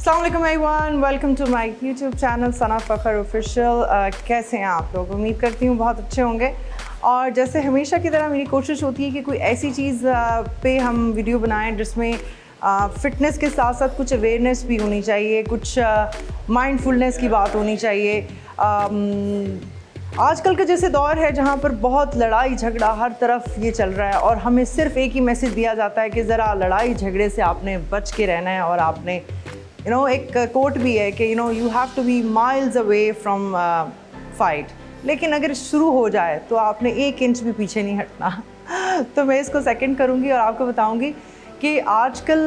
अस्सलाम वालेकुम everyone, welcome to my YouTube channel Sana Fakhar official. कैसे हैं आप लोग? उम्मीद करती हूँ बहुत अच्छे होंगे। और जैसे हमेशा की तरह मेरी कोशिश होती है कि कोई ऐसी चीज़ पे हम वीडियो बनाएं जिसमें फ़िटनेस के साथ साथ कुछ अवेयरनेस भी होनी चाहिए, कुछ माइंडफुलनेस की बात होनी चाहिए। आजकल का जैसे दौर है जहाँ पर बहुत लड़ाई झगड़ा हर तरफ ये चल रहा है और हमें सिर्फ एक ही मैसेज दिया जाता है कि ज़रा लड़ाई झगड़े से आपने बच के रहना है। और आपने एक कोट भी है कि you have to be miles away from fight, लेकिन अगर शुरू हो जाए तो आपने 1 इंच भी पीछे नहीं हटना। तो मैं इसको सेकंड करूँगी और आपको बताऊँगी कि आजकल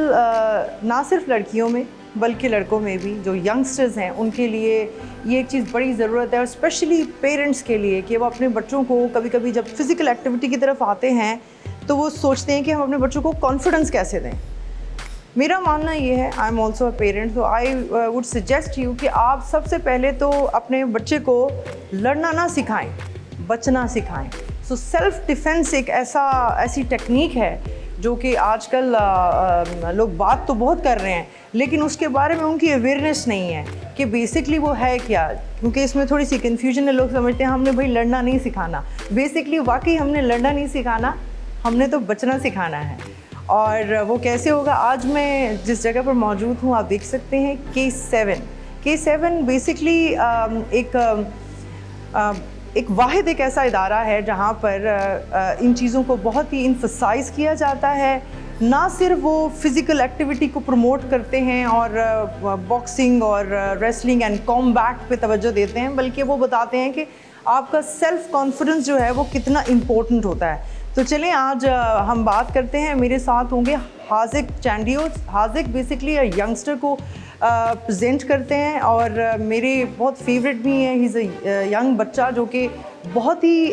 ना सिर्फ लड़कियों में बल्कि लड़कों में भी जो यंगस्टर्स हैं उनके लिए ये एक चीज़ बड़ी ज़रूरत है, और स्पेशली पेरेंट्स के लिए कि वो अपने बच्चों को कभी कभी जब फिज़िकल एक्टिविटी की तरफ आते हैं तो वो सोचते हैं कि हम अपने बच्चों को कॉन्फिडेंस कैसे दें। मेरा मानना ये है, I am also a parent, तो आई वुड सजेस्ट यू कि आप सबसे पहले तो अपने बच्चे को लड़ना ना सिखाएं, बचना सिखाएं। सो सेल्फ़ डिफेंस एक ऐसी टेक्निक है जो कि आजकल लोग बात तो बहुत कर रहे हैं लेकिन उसके बारे में उनकी अवेयरनेस नहीं है कि बेसिकली वो है क्या। क्योंकि इसमें थोड़ी सी कन्फ्यूजन है, लोग समझते हैं हमने भाई लड़ना नहीं सिखाना। बेसिकली वाकई हमने लड़ना नहीं सिखाना, हमने तो बचना सिखाना है। और वो कैसे होगा? आज मैं जिस जगह पर मौजूद हूँ आप देख सकते हैं K7 बेसिकली एक वाहिद एक ऐसा इदारा है जहाँ पर इन चीज़ों को बहुत ही इम्फसाइज़ किया जाता है। ना सिर्फ वो फ़िज़िकल एक्टिविटी को प्रमोट करते हैं और बॉक्सिंग और रेसलिंग एंड कॉम्बैट पे तवज्जो देते हैं, बल्कि वो बताते हैं कि आपका सेल्फ़ कॉन्फिडेंस जो है वो कितना इम्पोर्टेंट होता है। तो चलें आज हम बात करते हैं। मेरे साथ होंगे हाज़िक चांडियो। हाज़िक बेसिकली यंगस्टर को प्रेजेंट करते हैं और मेरे बहुत फेवरेट भी हैं। ही इज़ अ यंग बच्चा जो कि बहुत ही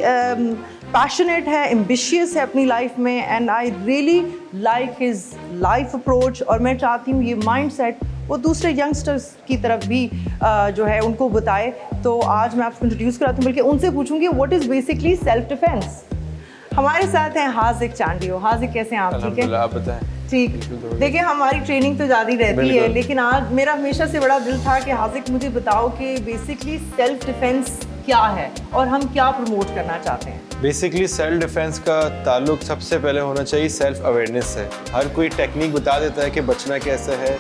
पैशनेट है, एम्बिशियस है अपनी लाइफ में, and I really like his life approach. और मैं चाहती हूँ ये माइंडसेट वो दूसरे यंगस्टर्स की तरफ भी जो है उनको बताए। तो आज मैं आपको इंट्रोड्यूस कराती हूँ, बल्कि उनसे पूछूंगी what is basically self defence. हमारे साथ हैं हाज़िक चांडियो। हाज़िक कैसे हैं आप? ठीक है, आप बताएं। ठीक। देखिए हमारी ट्रेनिंग तो जारी रहती है, लेकिन आज मेरा हमेशा से बड़ा दिल था कि हाज़िक मुझे बताओ कि बेसिकली सेल्फ डिफेंस क्या है और हम क्या प्रमोट करना चाहते हैं। बेसिकली सेल्फ डिफेंस का ताल्लुक सबसे पहले होना चाहिए सेल्फ अवेयरनेस से। हर कोई टेक्निक बता देता है कि बचना कैसे है।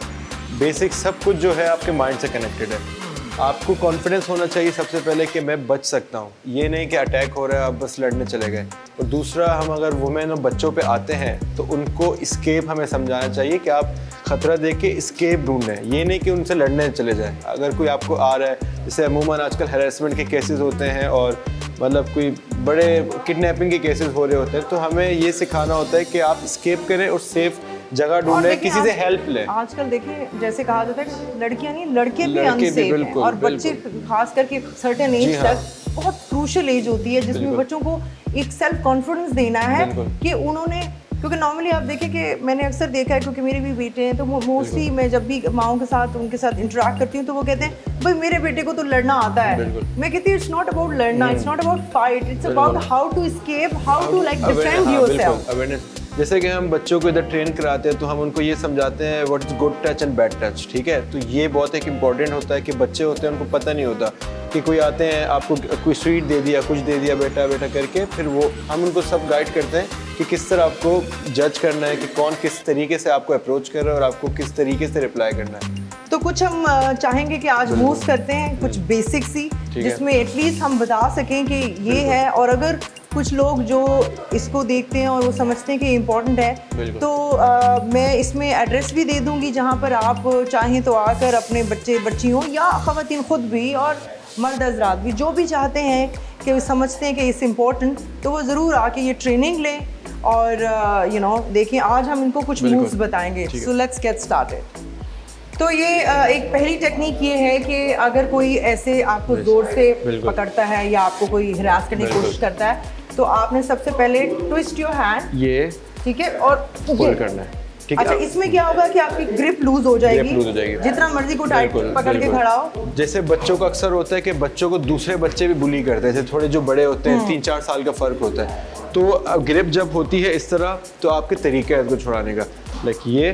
बेसिक सब कुछ जो है आपके माइंड से कनेक्टेड है। आपको कॉन्फिडेंस होना चाहिए सबसे पहले कि मैं बच सकता हूँ। ये नहीं कि अटैक हो रहा है आप बस लड़ने चले गए। और दूसरा, हम अगर वुमेन और बच्चों पे आते हैं तो उनको इस्केप हमें समझाना चाहिए कि आप ख़तरा देख के इस्केप ढूंढ लें, ये नहीं कि उनसे लड़ने चले जाएं। अगर कोई आपको आ रहा है, जैसे अमूमन आजकल हैरेसमेंट के केसेस होते हैं और मतलब कोई बड़े किडनैपिंग के केसेस हो रहे होते हैं, तो हमें ये सिखाना होता है कि आप इस्केप करें और सेफ जगह ढूंढें, किसी से हेल्प लें। आजकल देखिए जैसे कहा जाता है लड़कियां नहीं लड़के भी अनसेफ हैं, और बच्चे खास करके सर्टेन एज तक बहुत क्रूशियल एज होती है जिसमें बच्चों को एक सेल्फ कॉन्फिडेंस देना है कि उन्होंने, क्योंकि नॉर्मली आप देखें कि मैंने अक्सर देखा है, क्योंकि मेरे भी बेटे हैं, तो मोस्टली मैं जब भी माओं के साथ उनके साथ इंटरेक्ट करती हूँ तो वो कहते हैं भाई मेरे बेटे को तो लड़ना आता है। मैं कहती हूँ इट्स नॉट अबाउट लड़ना, it's not about fight, it's about how to escape, how to like defend yourself. जैसे कि हम बच्चों को इधर ट्रेन कराते हैं तो हम उनको ये समझाते हैं what is good touch and bad touch, ठीक है। तो ये बहुत एक इंपॉर्टेंट होता है कि बच्चे होते हैं उनको पता नहीं होता कि कोई आते हैं आपको कोई स्वीट दे दिया, कुछ दे दिया बेटा बेटा करके, फिर वो हम उनको सब गाइड करते हैं कि किस तरह आपको जज करना है कि कौन किस तरीके से आपको अप्रोच कर रहा है और आपको किस तरीके से रिप्लाई करना है। तो कुछ हम चाहेंगे कि आज मूव करते हैं कुछ बेसिक्स ही, जिसमें एटलीस्ट हम बता सकें कि ये है। और अगर कुछ लोग जो इसको देखते हैं और वो समझते हैं कि इम्पोर्टेंट है, तो मैं इसमें एड्रेस भी दे दूंगी जहाँ पर आप चाहें तो आकर अपने बच्चे बच्चियों या ख़वातीन खुद भी और मर्द हज़रात भी जो भी चाहते हैं कि समझते हैं कि इट्स इम्पोर्टेंट, तो वो ज़रूर आके ये ट्रेनिंग लें। और देखिए आज हम इनको कुछ मूव्स बताएंगे। So let's get started. तो ये एक पहली टेक्निक ये है कि अगर कोई ऐसे आपको जोर से पकड़ता है या आपको कोई हिरास करने की कोशिश करता है, तो आपने सबसे पहले ट्विस्ट योर हैंड, ये ठीक है, और पुल करना है। अच्छा, इसमें क्या होगा कि आपकी ग्रिप लूज हो जाएगी, जितना मर्जी को टाइट पकड़ के खड़ा हो। जैसे बच्चों का अक्सर होता है कि बच्चों को दूसरे बच्चे भी बुली करते हैं, जैसे थोड़े जो बड़े होते हैं 3-4 साल का फर्क होता है, तो ग्रिप जब होती है इस तरह तो आपके तरीके हैं इसको छुड़ाने का, लाइक ये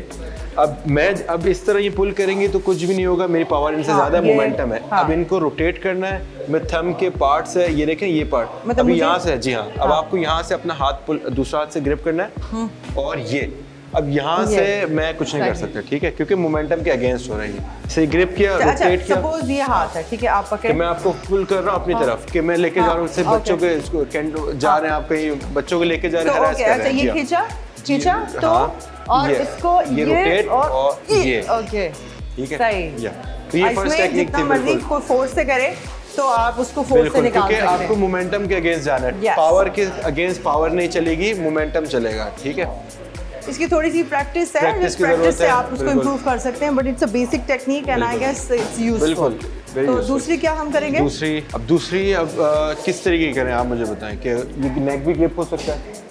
अब इस तरह ये पुल करेंगे तो कुछ भी नहीं होगा, मेरी पावर इनसे ज्यादा मोमेंटम है। अब इनको रोटेट करना है, मैं थंब के पार्ट से, ये देखें ये पार्ट मतलब अभी यहाँ से है, जी हाँ, अब आपको यहाँ से अपना हाथ पुल, दूसरा हाथ से ग्रिप करना है और ये अब यहाँ से मैं कुछ नहीं कर सकता, ठीक है, क्योंकि मोमेंटम के अगेंस्ट हो रही है। इसे ग्रिप किया, रोटेट किया, सपोज ये हाथ है, ठीक है, आप पकड़, मैं आपको पुल कर रहा हूँ अपनी तरफ कि मैं लेके जा रहा हूँ, इससे बच्चों के इसको जा रहे हैं, आप कहीं बच्चों को लेके जा रहे हैं, हरास कर रहे हैं। ये खींचा तो और इसको ये रोटेट और ये, ओके, ठीक है, सही। तो ये फर्स्ट टेक्निक थी। मर्जी को फोर्स से करे तो आप उसको फोर्स से निकाल सकते हैं, क्योंकि आपको मोमेंटम के अगेंस्ट जाना है, पावर के अगेंस्ट पावर नहीं चलेगी, मोमेंटम चलेगा, ठीक है। इसकी थोड़ी सी प्रैक्टिस है, जिस प्रैक्टिस से आप उसको इम्प्रूव कर सकते हैं, but it's a basic technique and I guess it's useful. तो दूसरी क्या हम करेंगे? दूसरी किस तरीके की करें आप मुझे बताएं कि नेक भी ग्रिप हो सकता है,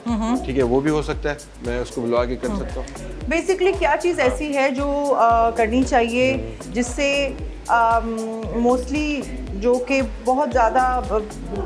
ठीक है, वो भी हो सकता है, मैं उसको बुला के कर सकता हूँ। बेसिकली क्या चीज़ ऐसी है जो करनी चाहिए जिससे मोस्टली जो कि बहुत ज़्यादा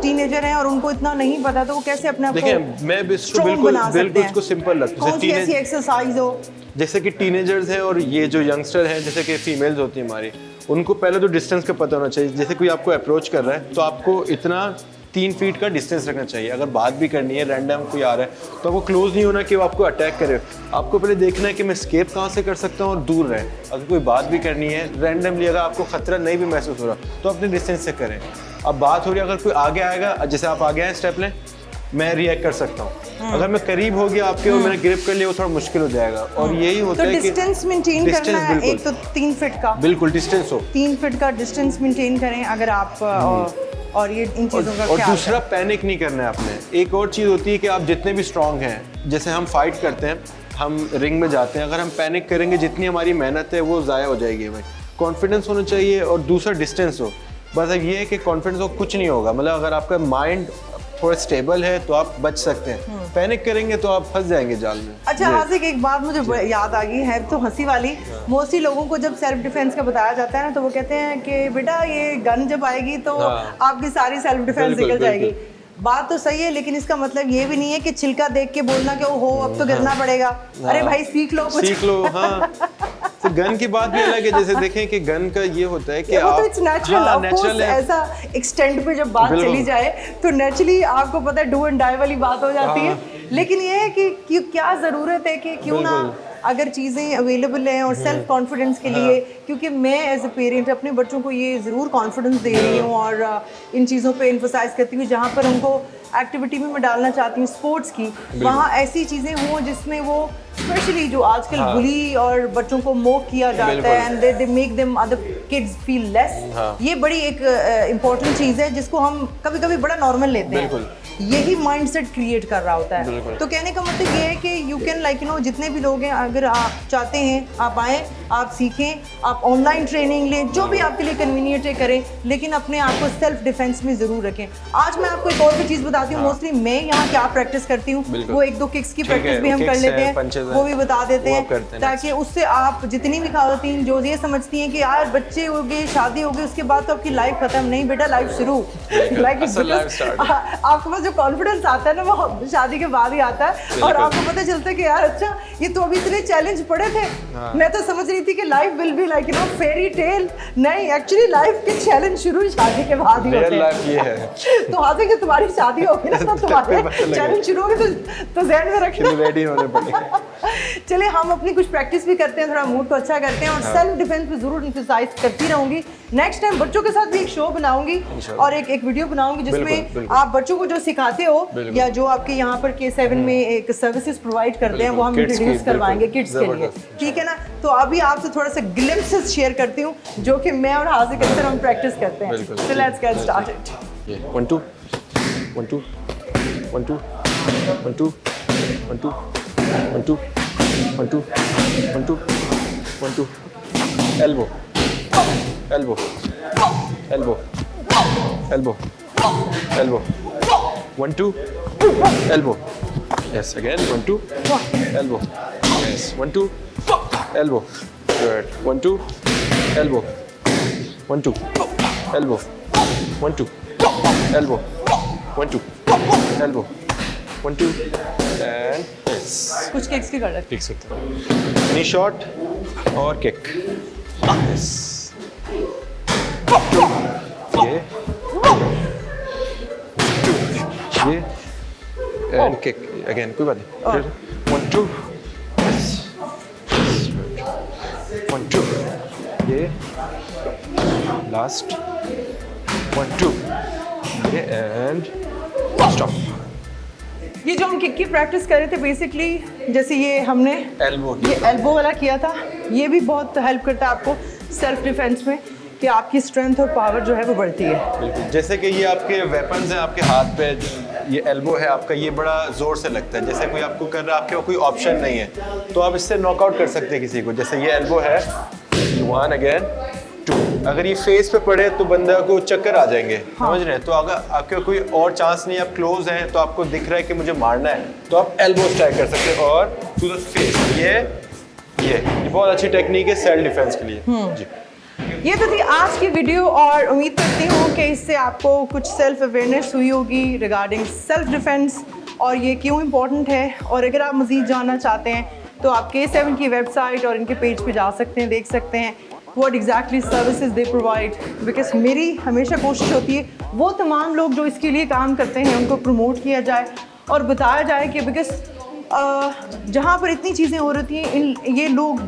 टीनेजर हैं और उनको इतना नहीं पता, तो वो कैसे अपने आप को मैं बिल्कुल इसको सिंपल रखता हूँ। ऐसी एक्सरसाइज हो जैसे कि टीनेजर्स हैं और ये जो यंगस्टर हैं, जैसे कि फीमेल्स होती हैं हमारी, उनको पहले तो डिस्टेंस का पता होना चाहिए। जैसे कोई आपको अप्रोच कर रहा है तो आपको इतना 3 फीट का डिस्टेंस रखना चाहिए। अगर बात भी करनी है, रैंडम कोई आ रहा है तो आपको क्लोज नहीं होना कि वो आपको अटैक करे, आपको पहले देखना है कि मैं स्केप कहाँ से कर सकता हूँ और दूर रहे। अगर कोई बात भी करनी है रैंडमली, अगर आपको खतरा नहीं भी महसूस हो रहा तो अपने डिस्टेंस से करें। अब बात हो रही है अगर कोई आगे आएगा, जैसे आप आगे आए स्टेप लें, मैं रिएक्ट कर सकता हूँ। अगर मैं करीब हो गया आपके और मैंने ग्रिप कर लिया, वो थोड़ा मुश्किल हो जाएगा। और यही होता है कि डिस्टेंस मेंटेन करना है, एक तो 3 फीट का, बिल्कुल डिस्टेंस हो, 3 फीट का डिस्टेंस मेंटेन करें अगर आप और ये इन चीज़ों का और दूसरा पैनिक नहीं करना है आपने। एक और चीज़ होती है कि आप जितने भी स्ट्रांग हैं, जैसे हम फाइट करते हैं, हम रिंग में जाते हैं, अगर हम पैनिक करेंगे जितनी हमारी मेहनत है वो ज़ाया हो जाएगी। भाई कॉन्फिडेंस होना चाहिए और दूसरा डिस्टेंस हो। बस अब ये है कि कॉन्फिडेंस हो कुछ नहीं होगा, मतलब अगर आपका माइंड थोड़ा स्टेबल है तो आप बच सकते हैं, पैनिक करेंगे तो आप फंस जाएंगे जाल में। अच्छा हासिक, एक बात मुझे याद आ गई है तो हंसी वाली। मोस्टली लोगों को जब सेल्फ डिफेंस का बताया जाता है ना, तो वो कहते हैं कि बेटा ये गन जब आएगी तो आपकी सारी सेल्फ डिफेंस निकल जाएगी। बात तो सही है, लेकिन इसका मतलब ये भी नहीं है कि छिलका देख के बोलना कि ओ हो अब तो गिरना पड़ेगा। अरे भाई सीख लो कुछ, सीख लो। हाँ तो गन की बात भी अलग है। जैसे देखें कि गन का ये होता है कि आप इट्स नेचुरल, ऐसा एक्सटेंड पे जब बात चली जाए तो नेचुरली आपको पता है डू एंड डाई वाली बात हो जाती है। लेकिन ये है कि क्या ज़रूरत है कि क्यों ना अगर चीज़ें अवेलेबल हैं और सेल्फ कॉन्फिडेंस के लिए, क्योंकि मैं एज ए पेरेंट अपने बच्चों को ये ज़रूर कॉन्फिडेंस दे रही हूँ और इन चीज़ों पे एम्फसाइज करती हूँ जहाँ पर उनको एक्टिविटी में मैं डालना चाहती हूँ स्पोर्ट्स की, वहाँ ऐसी चीज़ें हों जिसमें वो स्पेशली जो आजकल बुली और बच्चों को मोक किया जाता है and they make them other kids feel less, ये बड़ी एक इम्पॉर्टेंट चीज़ है जिसको हम कभी कभी बड़ा नॉर्मल लेते हैं। यही माइंडसेट क्रिएट कर रहा होता है। तो कहने का मतलब ये है कि you can like you know जितने भी लोग हैं, अगर आप चाहते हैं आप आएँ, आप सीखें, आप ऑनलाइन ट्रेनिंग लें, जो भी आपके लिए कन्वीनियंट है करें, लेकिन अपने आप को सेल्फ डिफेंस में ज़रूर रखें। आज मैं आपको एक और भी चीज़ बताती हूँ। मोस्टली मैं यहाँ क्या प्रैक्टिस करती हूँ, वो 1-2 किक्स की प्रैक्टिस भी हम कर लेते हैं, वो भी बता देते हैं, ताकि उससे आप जितनी भी खातीन जो ये समझती हैं कि यार बच्चे हो गए, शादी हो गई, उसके बाद तो आपकी लाइफ खत्म, नहीं बेटा, लाइफ शुरू। आपके पास जो कॉन्फिडेंस आता है ना वो शादी के बाद ही आता है और आपको पता चलता है कि यार अच्छा ये तो अभी इतने चैलेंज पड़े थे। मैं तो समझ रही थी कि life will be like you know fairy tale, नहीं एक्चुअली लाइफ के चैलेंज शुरू शादी के बाद ही होते हैं। तो आज कि तुम्हारी शादी होगी ना तो तुम्हारे चैलेंज शुरू हो गए तो ज़हन में रखना, रेडी होने पड़ेगा। चलिए हम अपनी कुछ प्रैक्टिस भी करते हैं, थोड़ा मूड को अच्छा करते हैं और सेल्फ डिफेंस पे जरूर एम्फसाइज करती रहूंगी। नेक्स्ट टाइम बच्चों के साथ भी एक शो बनाऊंगी और एक वीडियो बनाऊंगी जिसमें आप बच्चों को जो सिखाते हो या जो आपके यहाँ पर K7 में एक सर्विसेज प्रोवाइड करते हैं वो हम इंट्रोड्यूस करवाएंगे किड्स के लिए, ठीक है ना। तो अभी आपसे थोड़ा सा ग्लिम्प्सेस शेयर करती हूँ जो कि मैं और हासिक अक्सर हम प्रैक्टिस करते हैं। So let's get started. 1 2 1 2 1 2 1 2 1 2 1 2 1 2 1 2 1 2 elbow elbow elbow elbow elbow 1 2 elbow, yes, again 1 2 elbow, yes, 1 2 elbow, good, 1 2 elbow, 1 2 elbow, 1 2 elbow, 1 2 elbow, 1 2 and yes. कुछ किक्स की कर लेते हैं। Knee shot, और किक, ये एंड किक अगेन, कोई बात नहीं, फिर 1 2 1 2, ये लास्ट 1 2, ये एंड स्टॉप। ये जो हम किक की प्रैक्टिस कर रहे थे बेसिकली, जैसे ये हमने एल्बो वाला किया था, ये भी बहुत हेल्प करता है आपको सेल्फ डिफेंस में कि आपकी स्ट्रेंथ और पावर जो है वो बढ़ती है। बिल्कुल, जैसे कि ये आपके वेपन्स हैं आपके हाथ पे, ये एल्बो है आपका, ये बड़ा जोर से लगता है, जैसे कोई आपको कर रहा है, आपके पास कोई ऑप्शन नहीं है तो आप इससे नॉकआउट कर सकते हैं किसी को। जैसे ये एल्बो है, 1 अगेन 2, अगर ये फेस पे पड़े तो बंदा को चक्कर आ जाएंगे, समझ रहे हैं? तो अगर आपके कोई और चांस नहीं, आप क्लोज हैं तो आपको दिख रहा है कि मुझे मारना है, तो आप एल्बो स्ट्राइक कर सकते हैं और टू द फेस। ये बहुत अच्छी टेक्निक है सेल्फ डिफेंस के लिए। जी, ये तो थी आज की वीडियो और उम्मीद करती हूँ कि इससे आपको कुछ सेल्फ अवेयरनेस हुई होगी रिगार्डिंग सेल्फ डिफेंस और ये क्यों इम्पोर्टेंट है। और अगर आप मज़ीद जानना चाहते हैं तो आप K7 की वेबसाइट और इनके पेज पे जा सकते हैं, देख सकते हैं what exactly services they provide. Because मेरी हमेशा कोशिश होती है वो तमाम लोग जो इसके लिए काम करते हैं उनको प्रमोट किया जाए और बताया जाए कि बिकॉज जहाँ पर इतनी चीज़ें हो रही हैं, ये लोग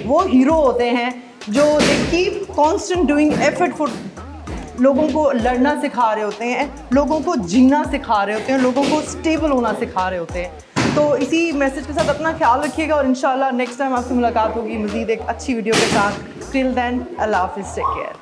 वो हीरो होते हैं जो they keep constant doing effort for, लोगों को लड़ना सिखा रहे होते हैं, लोगों को जीना सिखा रहे होते हैं, लोगों को स्टेबल होना सिखा रहे होते हैं। तो इसी मैसेज के साथ अपना ख्याल रखिएगा और इंशाल्लाह नेक्स्ट टाइम आपसे मुलाकात होगी मज़ीद एक अच्छी वीडियो के साथ। टिल देन, अल्लाह हाफिज़, टेक केयर।